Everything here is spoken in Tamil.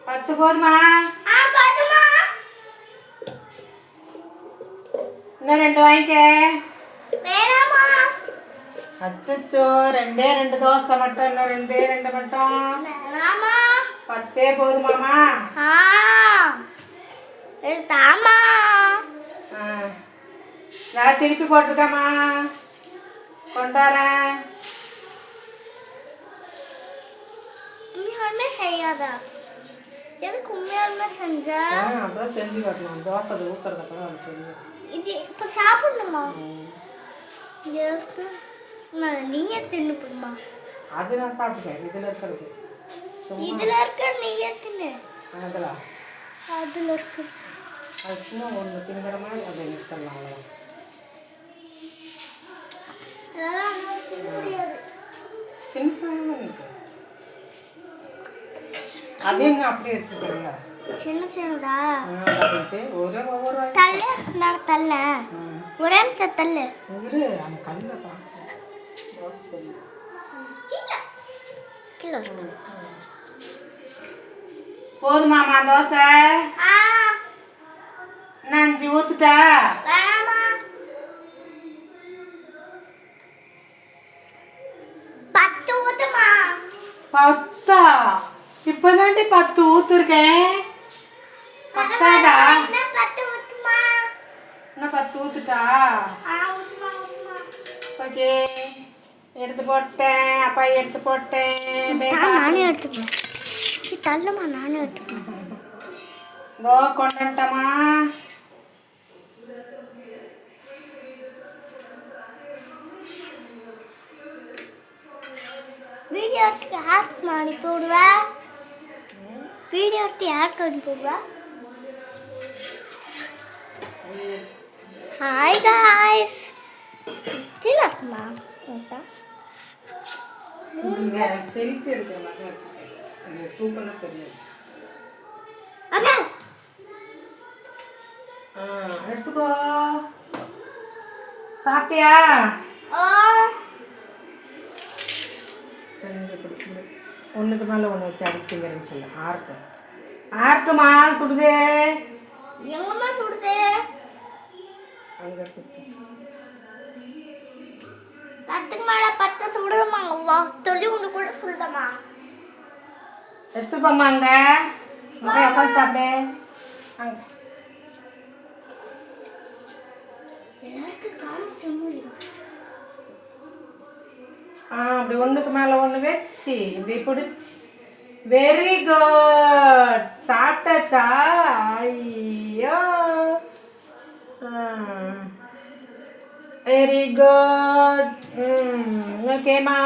10 போதுமா? இன்னும் 2 வாங்கிக்க. வேணாமா? அச்சோ, 2 தோசை மட்டும், இன்னும் 2 மட்டும். வேணாமா? 10 போதுமாமா? தாமா. நான் திருப்பி போட்டிருக்கேம்மா, கொண்டாரேன். உண்மையாலுமே செய்யாதா? எதுக்கு உண்மையாலுமே செஞ்ச? அப்புறம் செஞ்சு காட்டணும். தோசை அது ஊற்றுறதுக்கெல்லாம் அது தெரியும். இது இப்போ சாப்பிடணுமா? நீயே தின்னு போடுமா? அது நான் சாப்பிட்டுக்கேன். இதில் இருக்கிறது இதில் இருக்க நீயே தின்னு. அதில் இருக்கு அது சும்மா ஒன்று தின்னுற மாதிரி அதை நிறுத்தலாம். சின்ன இருக்கு. அதையும் அப்படியே வச்சுக்கிறீங்க. சின்னதா ஒவ்வொரு தள்ளு. நான் தள்ள ஒரே நிமிஷம் தள்ளு. அந்த கல்ல போதுமாமா தோசை? 5 ஊத்துட்டா? 10 ஊத்துமா? 10? இப்பதாண்டி 10 ஊத்துருக்கேன். பத்தாதா? இன்னும் 10 ஊத்துமா? இன்னும் 10 ஊத்துட்டா? ஓகே, எடுத்து போட்டேன். அப்பா எடுத்து போட்டேன். நானே எடுத்துப்பேன். தள்ளுமா, நானே எடுத்துப்பேன். கொண்டமா. வீடியோ எடுத்து யாருக்கு மாடி போடுவா? வீடியோ எடுத்து யாருக்கு அனுப்பி போடுவா? Hi guys. கீழே இருக்குமா? செல்ஃபி எடுக்கிற மாதிரி தூக்கணும் தெரியாது. எடுத்துக்கோ. சாப்பிட்டியா? ஒன்றுக்கு மேலே ஒன்று வச்சு அடிக்குங்கிறேன்னு சொல்லு. ஆர்ட்டுமா சுடுதே. எங்கம்மா சுடுதே? அங்கே 10க்கு மேலே 10 சுடுதம்மா. சொல்லி ஒன்று கூட சுடுதம்மா. எடுத்துக்கோம்மா. அங்கே உட்காந்து சாப்பிடு. அங்கே அப்படி ஒன்றுக்கு மேலே ஒன்று வச்சு இப்படி பிடிச்சி. Very good. சாப்பிட்டாச்சா? ஐயோ, வெரி குட். ஓகேம்மா.